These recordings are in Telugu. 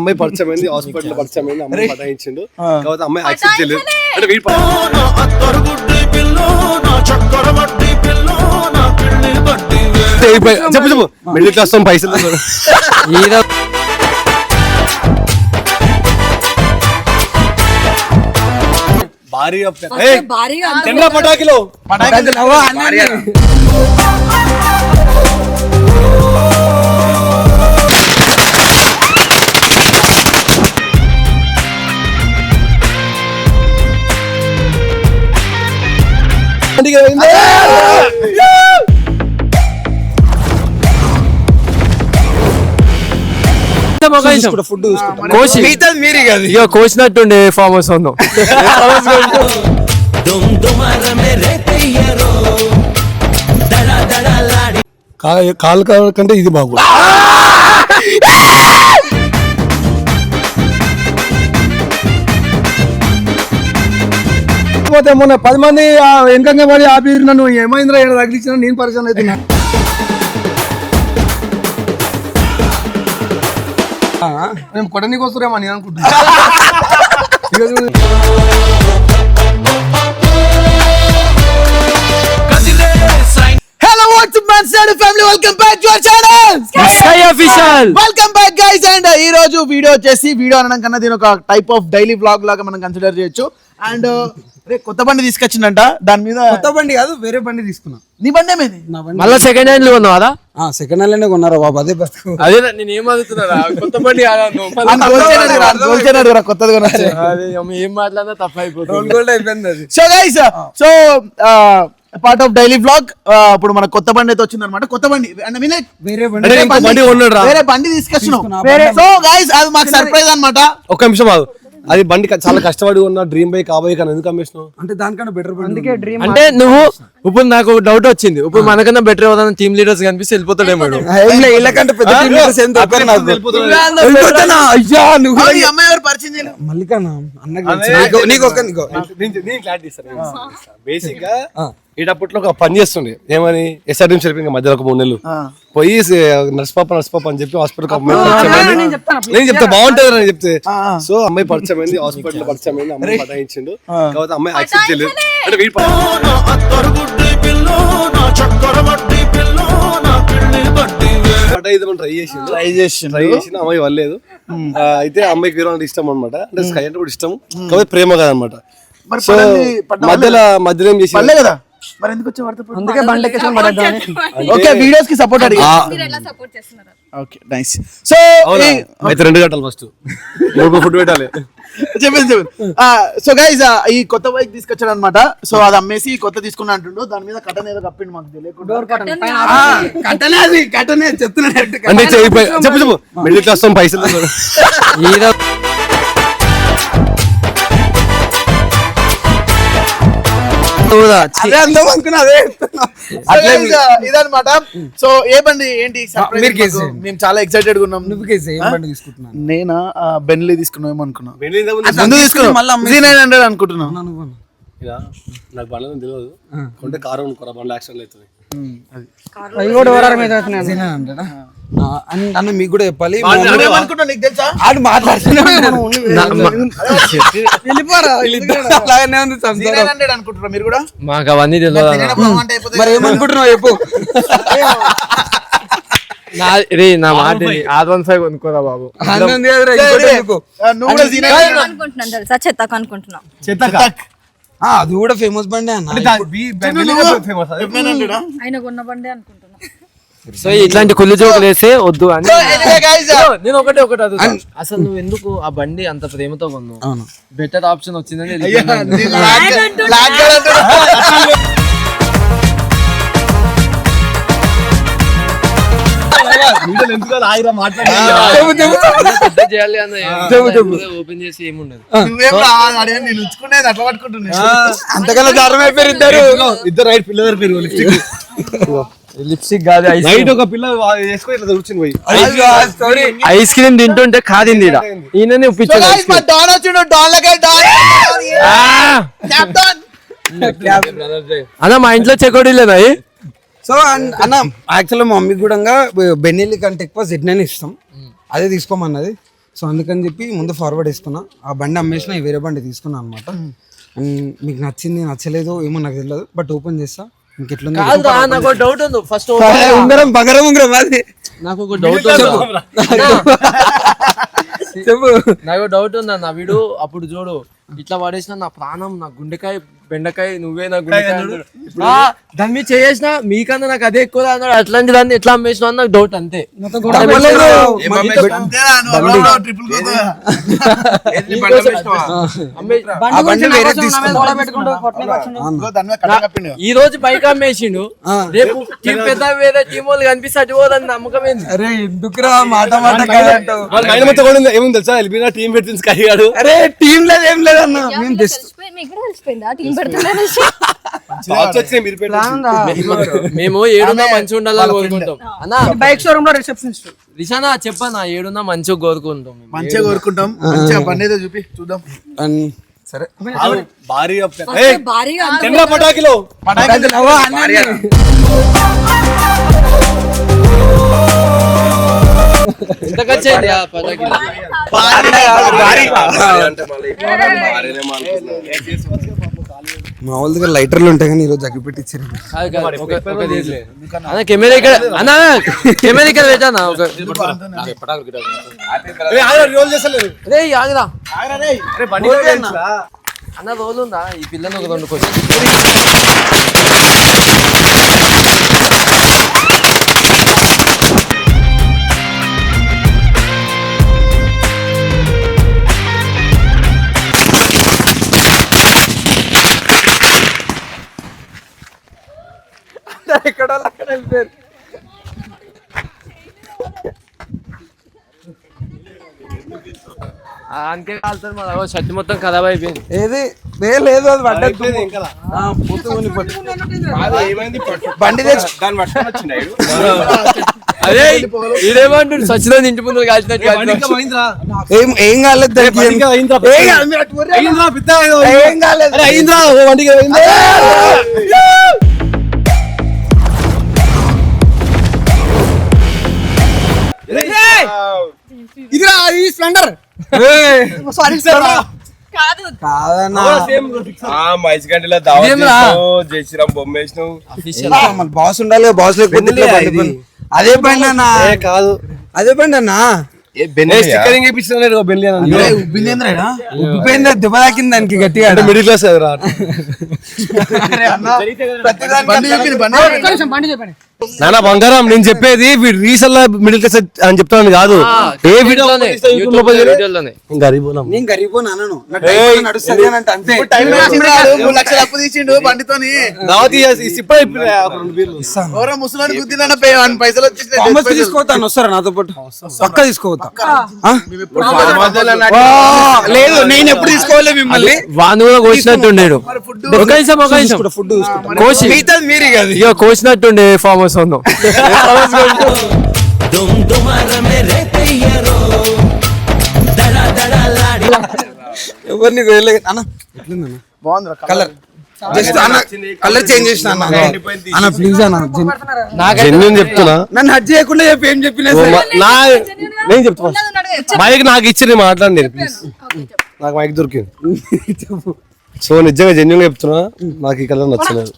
అమ్మాయి పరిచయం అయింది, హాస్పిటల్ పరిచయం అయింది, అమ్మాయి పటాయించిండు. కాబట్టి అమ్మాయి యాక్సెప్ట్ చేయలేదు. అంటే వీడు చెప్పు చెప్పు మిడిల్ క్లాస్ పైసలు భారీగా పటాకిలో కోసినట్టుండే ఫామ్ హౌస్ ఉందో కాలు కంటే ఇది బాగు. మొన్న 10 మంది వెనకంగా పడి ఆపి నన్ను ఏమైందిరా ఏడ తగిలించిన నేను పరిచయం అవుతున్నా. మేము కొట్టనికి వస్తురేమో నేను అనుకుంటున్నా. ఈ రోజు వీడియో వచ్చేసి వీడియో అనడం కన్నా దీని ఒక టైప్ ఆఫ్ డైలీ వ్లాగ్ లాగా మనం కన్సిడర్ చేయొచ్చు. అండ్ కొత్త బండి తీసుకొచ్చిందంట, దాని మీద కొత్త బండి కాదు వేరే బండి తీసుకున్నా. నీ బండి ఏమైంది? మళ్ళీ సెకండ్ హ్యాండ్ లో కొన్నావా? సెకండ్ హ్యాండ్ లోనే కొన్నారా బాబు? అదే బతుకు. అదే నేను ఏం అడుగుతున్నా, కొత్త బండి కొత్తది ఏం మాట్లాడినా తప్ప అయిపోతుంది. So guys, so part of daily vlog ఇప్పుడు మన కొత్త బండి అయితే వచ్చింది అనమాట. కొత్త బండి అంటే వేరే బండి తీసుకొచ్చినాం. సో గైస్ అది మాకు సర్ప్రైజ్ అనమాట. ఒక్క నిమిషం ఆగు. అది బండి చాలా కష్టపడి ఉన్న డ్రీమ్ బైక్ ఆ బైక్ అని ఎందుకు అమ్మేసినావు? అంటే దానికన్నా బెటర్ బండి. అంటే నువ్వు ఇప్పుడు నాకు డౌట్ వచ్చింది, ఇప్పుడు మనకన్నా బెటర్ అవుతాను టీమ్ లీడర్స్ కనిపిస్తే వెళ్ళిపోతాడేమో. బేసిక్ గా ఈడప్పట్లో ఒక పని చేస్తుండే, ఏమని ఎస్ఆర్డీఎం సరిపోయింది మధ్యలో ఒక 3 నెలలు పోయి నర్సిపాప అని చెప్పి హాస్పిటల్ నేను చెప్తా బాగుంటది అని చెప్తే. సో అమ్మాయి పరిచయం అయింది, హాస్పిటల్ పరిచయం అయింది, అమ్మాయి పటాయించిండు. కాబట్టి అమ్మాయి యాక్సెప్ట్ చేయలేదు. అంటే వీడు ట్రై చేసిండు, అమ్మాయి వల్లేదు. అయితే అమ్మాయికి వేరే ఇష్టం అనమాట, అంటే స్కై అంటే కూడా ఇష్టం, కాబట్టి ప్రేమ కదనమాట. సో మధ్యలో ఏం చేసి కదా మరి ఎందుకు అందుకే బండి ఓకే వీడియోస్ కి సపోర్ట్ అడిగి ఓకే నైస్. సో అయితే 2 గంటలు ఫస్ట్ ఫుడ్ పెట్టాలి చెప్పండి. సో గైస్ ఈ కొత్త బైక్ తీసుకొచ్చాడు అనమాట. సో అది అమ్మేసి కొత్త తీసుకున్నా అంటుండు. దాని మీద కటన్ ఏదో కప్పిండు, మాకు కట్టనే చెప్తున్నాడు. అంటే చెప్పు చెప్పు మిడిల్ క్లాస్ పైసలు ఇదనమాట. సో ఏ బండి ఏంటి మేము చాలా ఎక్సైటెడ్ గా ఉన్నాం. నేనా బెన్లీ తీసుకున్నాం అనుకున్నా, 900 అనుకుంటున్నా. నాకు బండ్ల తెలియదు, కొంటే కారు అనుకోరా బండ్ల యాక్సిడెంట్ అవుతుంది. అన్న మీకు కూడా చెప్పాలి, మీరు కూడా మాకు అవన్నీ తెలియదు. మరి ఏమనుకుంటున్నావు చెప్పు. నా మాట R15 కొనుక్కోరా బాబు. అది కూడా ఫేమస్ బండి అన్న. సో ఇట్లాంటి కుళ్ళు జోకులు వేస్తే వద్దు అని నేను ఒకటి అసలు నువ్వు ఎందుకు ఆ బండి అంత ప్రేమతో కొన్నావు? బెటర్ ఆప్షన్ వచ్చిందని చేయాలి అన్న, ఓపెన్ చేసి ఏముండదు. అంతకన్నా దారుణం అయిపోయారు ఇద్దరు రైట్ పిల్లలు పేరు లిప్స్టిక్ కాదు, ఒక పిల్ల కూర్చుని పోయి ఐస్ క్రీమ్ తింటుంటే కాదింది. ఈయననే అన్న మా ఇంట్లో చెకోడీ లేదా? సో అన్న యాక్చువల్గా మా మమ్మీ కూడా బెన్నెల్లి కంటే ఎక్కువ Z9 ఇస్తాం, అదే తీసుకోమన్నది. సో అందుకని చెప్పి ముందు ఫార్వర్డ్ వేసుకున్నా. ఆ బండి అమ్మేసిన వేరే బండి తీసుకున్నా అనమాట. మీకు నచ్చింది నచ్చలేదు ఏమో నాకు తెలియదు, బట్ ఓపెన్ చేస్తా. మీకు ఎట్లుంది? నాకు డౌట్ ఉంది. ఫస్ట్ ఉంగరం బంగారం ఉంగరం అది. నాకు ఒక డౌట్ చెప్పు. నాకు డౌట్ ఉంది అన్న. వీడు అప్పుడు చూడు ఇట్లా పడేసిన నా ప్రాణం, నా గుండెకాయ బెండకాయ నువ్వే నా గుండెకాయ దాని మీద చేసిన మీకన్నా నాకు అదే ఎక్కువ అన్నాడు. అట్లాంటి దాన్ని ఎట్లా అమ్మేసిన నాకు డౌట్ అంతే. ఈ రోజు బైక్ అమ్మేసిండు, రేపు టీం పెద్ద వేరే టీం వాళ్ళు కనిపిస్తే అటుపోదని నమ్మకం ఏంది? అరే ఎందుకురా మాట మాట ఏముంది తెలుసా, ఎల్బీనా టీం పెట్టింది స్కై గాడు. అరే టీం లేదు ఏం లేదన్న. మేము మేము ఏడున్నా మంచిగా ఉండాలని కోరుకుంటాం అన్న. బైక్ షోరూమ్ లో రిసెప్షనిస్ట్ రిషానా చెప్పన్నా, ఏడున్నా మంచిగా కోరుకుంటాం. మంచిగా కోరుకుంటాం. మంచిగా బండి ఏదో చూపి చూద్దాం. సరే పటాకిలో ఎంత ఖర్చు అయింది ఆ పటాకి? మా వాళ్ళ దగ్గర లైటర్లు ఉంటాయి కానీ ఈరోజు అగ్గి పెట్టించారు. అన్న కెమెరా ఇక్కడ, అన్న కెమెరా ఇక్కడ పెట్టానా? అదే ఆగరా అన్న, రోల్ ఉందా ఈ పిల్లని ఒక 2 క్వశ్చన్. ఎక్కడ అక్కడ వెళ్ళిపోయారు. అంతే కాలుతుంది మా షర్ట్ మొత్తం ఖరాబ్ అయిపోయింది. ఏది లేదు అది పడ్డది. బండి తెచ్చు అదే ఇదేమంటాడు సచిన ఇంటి ముందు కాల్చినట్టు ఏం కాలేదు. ఏం కాలేదు. ఇదిరా ఈ స్ప్లెండర్. సారీ కాదన్నా జయశ్రీరామ్ బొమ్మేసినావు. బాస్ ఉండాలి, బాస్ లేకపోతే అదే బండి అన్న. కాదు అదే బండి అన్న. ఉబ్బిపోయిందా? దెబ్బ తాకింది దానికి గట్టిగా. మిడిల్ క్లాస్ నానా బంగారం. నేను చెప్పేది వీడు రీసెల్ మిడిల్ క్లాస్ అని చెప్తాను కాదు. ఏ వీడియో నేను గరీబో నాన్నను నడుస్తుంది అంటే అంతే. 3 లక్షలు అప్పు తీసిండు బండితోని. ముసలాన్ని గుద్దిన పైసలు వచ్చేసి తీసుకోవద్దాను. వస్తారా నాతో పాటు? పక్క తీసుకోవద్దా? లేదు నేను ఎప్పుడు తీసుకోవాలి మిమ్మల్ని. వాను కూడా కోసినట్టుండేడు. ఒక నిమిషం ఫుడ్ కోసి మీరే కాదు ఇక కోసినట్టుండే ఫామ్ హౌస్ ఉందో. ఎవరిని అన్న ఎట్లుందన్న? బాగుంది కలర్ జస్ట్ అన్న కలర్ చేంజ్ చేసిన అన్న ప్లీజ్ అన్న. జెన్యూన్ చెప్తున్నా. నన్ను హట్ చేయకుండా చెప్పి ఏం చెప్పినా నేను చెప్తా. మైక్ నాకు ఇచ్చి నేను మాట్లాడండి ప్లీజ్. నాకు మైక్ దొరికింది. సో నిజంగా జెన్యూన్ గా చెప్తున్నా, నాకు ఈ కలర్ నచ్చలేదు.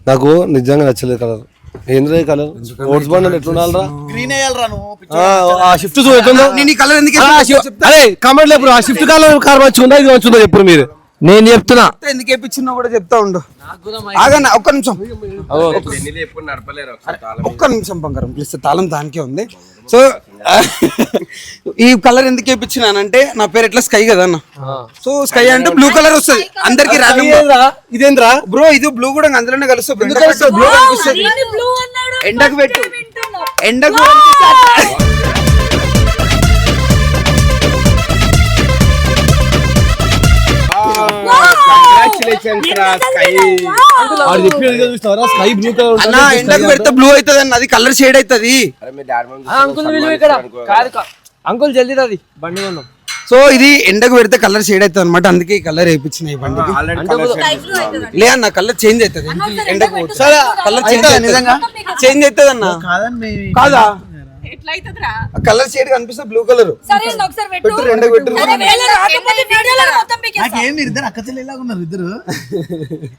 నాకు నిజంగా నచ్చలేదు కలర్. ఏంద్రా ఈ కలర్? ఓట్స్ బండ్ ఎట్లుండాలరా? గ్రీన్ వేయాలరా నువ్వు. ఆ షిఫ్ట్ చూస్తుందో నేను ఈ కలర్ ఎందుకు అరే కామెంట్ లేపు. ఆ షిఫ్ట్ కలర్ కార్ మంచిగా ఇది మంచిగా చెప్పు మీరు. నేను చెప్తున్నా ఎందుకు వేయించినా కూడా చెప్తా ఉండు. ఆగన్న ఒక్క నిమిషం, ఒక్క నిమిషం బంగారం ప్లీజ్. తాళం దానికే ఉంది. సో ఈ కలర్ ఎందుకు వేయించినానంటే నా పేరు ఎట్లా స్కై కదా అన్న. సో స్కై అంటే బ్లూ కలర్ వస్తుంది అందరికి. ఇదేంద్రా బ్రో? ఇది బ్లూ కూడా అందులోనే కలుస్తుంది. బ్లూ కనిపిస్తుంది. ఎండకు పెట్టు, ఎండకు ఎండకు పెడితే బ్లూ అవుతుంది అన్న. అది కలర్ షేడ్ అవుతుంది. అంకుల్ జల్దీ అది బండి కొందాం. సో ఇది ఎండకు పెడితే కలర్ షేడ్ అవుతుంది అనమాట. అందుకే ఈ కలర్ వేయించిన ఈ బండికి. లే అన్న కలర్ చేంజ్ అవుతుంది ఎండకు. కలర్ చేంజ్ నిజంగా చేంజ్ అవుతుంది అన్న. కాదా ఎట్లా అవుతుందిరా? కలర్ షేడ్ కనిపిస్తే బ్లూ కలర్ సరే అన్న, ఒకసారి పెట్టు. పెట్టు, రెండు పెట్టు. సరే, వేళ రాకపోతే వీడియోలో మొత్తం పీకేస్తా. నాకేం మీరు ఇద్దరు అక్క చెల్లెలాగా ఉన్నారు ఇద్దరు.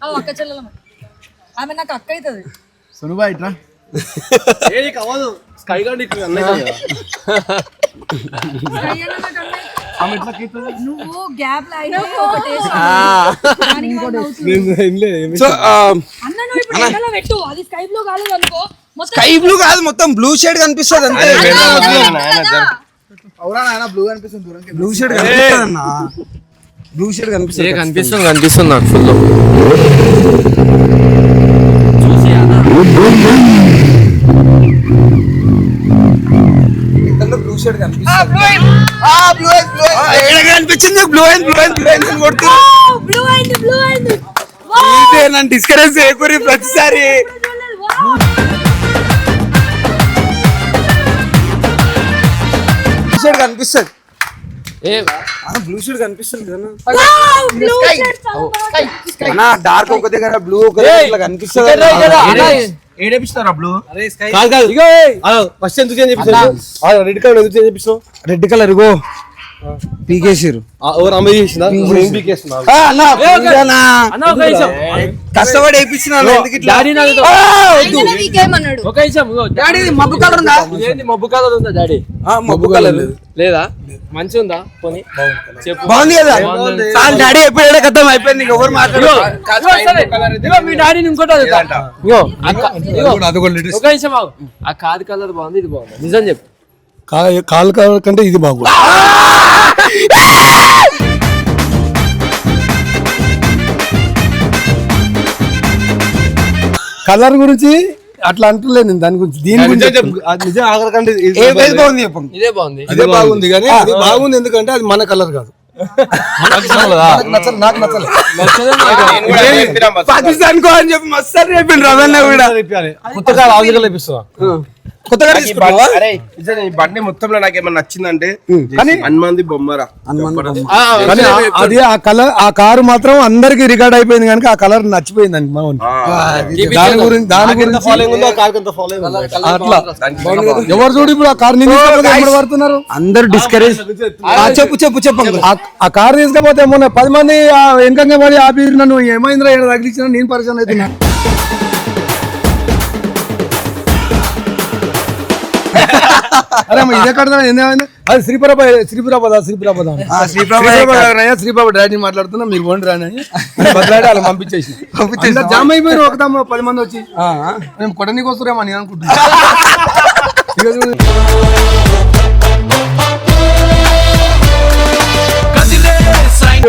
ఆ, అక్క చెల్లెలం. ఆమె నాకు అక్క అవుతుంది. సునుబా ఇట్రా. అవ్వదు స్కై గార్డ్ ఇక్కడ అన్నయ్య నువ్వు గ్యాప్ లైన్ ఒకటే సో అన్న, నువ్వు ఇప్పుడు ఎండలో పెట్టు. అది స్కై బ్లూ కాలేదు అనుకో, మొత్తం స్కై బ్లూ కాదు, మొత్తం బ్లూ షేడ్ కనిపిస్తుంది అంతే. అవునా నాయన బ్లూ అనిపిస్తుంది దూరంకి. బ్లూ షేడ్ కనిపిస్తుంది అన్న, బ్లూ షేడ్ కనిపిస్తుంది. కనిపిస్తుంది నాకు ఫుల్. బ్లూ షేడ్ కనిపిస్తుంది. కనిపించింది blue and blue and blue and కొడుతూ బ్లూ అయింది, బ్లూ అయింది. నన్ను డిస్కరేజ్ చేయకూరి ప్రతిసారి. బ్లూ షేడ్ కనిపిస్తుంది, బ్లూ షేడ్ కనిపిస్తుంది కదా డార్క్ ఒక దగ్గర బ్లూ ఒక దగ్గర కనిపిస్తుంది. ఏడేపిస్తారా బ్లూ ఫస్ట్ ఎందుకు చేంజ్ చేపిస్తావు రెడ్ కలర్ ఎందుకు చేంజ్ చేపిస్తావు రెడ్ కలర్ ఇగో పీకేసారు. ఎవరు అమ్మాయి చేసిందా ఏం పీకేస్తున్నా కష్టపడి వేయించిన ఎందుకు ఇట్లా? వీకేమన్నాడు? ఒక నిమిషం, ఇగో, డాడీ మబ్బు కలర్ ఉందా? ఇదేంటి మబ్బు కలర్ ఉందా డాడీ? మబ్బు కలర్ లేదా? మంచి ఉందా? పోనీ చెప్పు. బాగుంది కదా చాలు డాడీ ఎప్పుడు కథం అయిపోయింది. ఇంక ఎవరు మాట్లాడు. ఇగో మీ డాడీని ఇంకోటి అడుగుతా. ఇగో, ఒక నిమిషం ఆగు. ఆ కాదు కలర్ బాగుంది, ఇది బాగుంది, నిజం చెప్పు. కాలు కలర్ కంటే ఇది బాగుంది. కలర్ గురించి అట్లా అంటలేదు నేను దాని గురించి. దీని గురించి నిజం ఆఖరి కంటే ఏది బాగుంది చెప్పండి. ఇదే బాగుంది. ఇదే బాగుంది కానీ అది బాగుంది ఎందుకంటే అది మన కలర్ కాదు. నాకు నచ్చలేదు. పాకిస్తాన్ కో అని చెప్పి మస్తు రేపిండు రవణ కూడా. కొత్తగా ఆవిగా లేపిస్తున్నా. కొత్తగా తీసుకున్నావా? ఈ బండి మొత్తంలో నాకు ఏమన్నా నచ్చిందంటే హనుమంది బొమ్మరా. కానీ అది ఆ కలర్ ఆ కారు మాత్రం అందరికి రికార్డ్ అయిపోయింది కనుక ఆ కలర్ నచ్చిపోయింది అండి మనం. దాని గురించి అట్లా ఎవరు చూడు ఇప్పుడు ఆ కార్ పడుతున్నారు అందరు డిస్కరేజ్. చెప్పు చెప్పు చెప్పు. ఆ కార్ తీసుకపోతే మొన్న 10 మంది వెనకంగా పడి ఆపి నన్ను ఏమైందిరా ఏడ తగిలించిన నేను పరిచయం అవుతున్నా. అరే ఇదే కడతా ఏమైంది అది శ్రీప్రభ డాడీ మాట్లాడుతున్నా మీరు పోండి రాని బదిలాడి అలా పంపించేసి జామ్ అయిపోయారు. ఒక 10 మంది వచ్చి మేము కొట్టనీకి వస్తారేమో నేను అనుకుంటున్నా.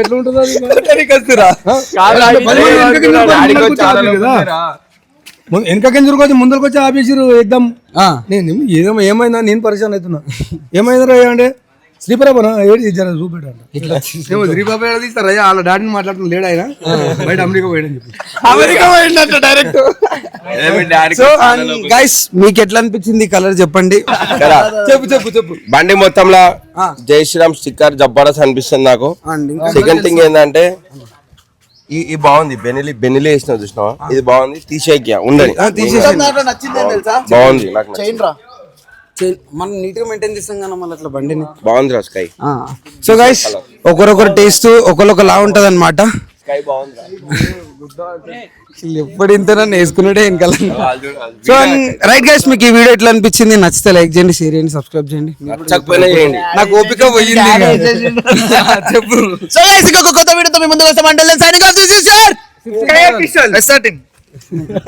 ఎట్లా ఉంటుంది వెనకకేం జరుగుతుంది ముందరికి వచ్చి ఆపేసారు ఎగ్దాం. నేను ఏదో ఏమైందా నేను పరిచయం అవుతున్నా. ఏమైందా అంటే శ్రీప్రభ ఏడు ఇచ్చారు చూపెట్టండి. ఏమో శ్రీప్రభ ఏడ తీస్తారా వాళ్ళ డాడీని మాట్లాడుతున్నా లేడు ఆయన బయట అమెరికా పోయాడని చెప్పి. అమెరికా పోయిందంట డైరెక్ట్. సో గైస్ మీకు ఎట్లా అనిపించింది కలర్ చెప్పండి. చెప్పు చెప్పు చెప్పు. బండి మొత్తంలో జై శ్రీరామ్ స్టిక్కర్ జబర్దస్త్ అనిపిస్తుంది నాకు. సెకండ్ థింగ్ ఏంటంటే ఈ బాగుంది బెనిలి వేసిన చూసినావా, ఇది బాగుంది. తీసేయ్యా ఉండని బాగుంది నాకు మనం నీట్ గా మెయింటైన్ చేస్తాం కదా మళ్ళీ అట్లా బండిని. బాగుంది రా స్కై. సో గైస్ ఒకరొకరు టేస్ట్ ఒకలా ఉంటది అనమాట. ఎప్పుడు ఇంత నన్ను వేసుకున్నాడే వెనకాల. సో రైట్ గైస్ మీకు ఈ వీడియో ఎట్లా అనిపించింది? నచ్చితే లైక్ చేయండి, షేర్ చేయండి, సబ్స్క్రైబ్ చేయండి. నాకు ఓపిక పోయింది చెప్పు. సో గైస్ ఇంకొక కొత్త వీడియోతో మీ ముందుకు వస్తాం. అంటే signing off this is your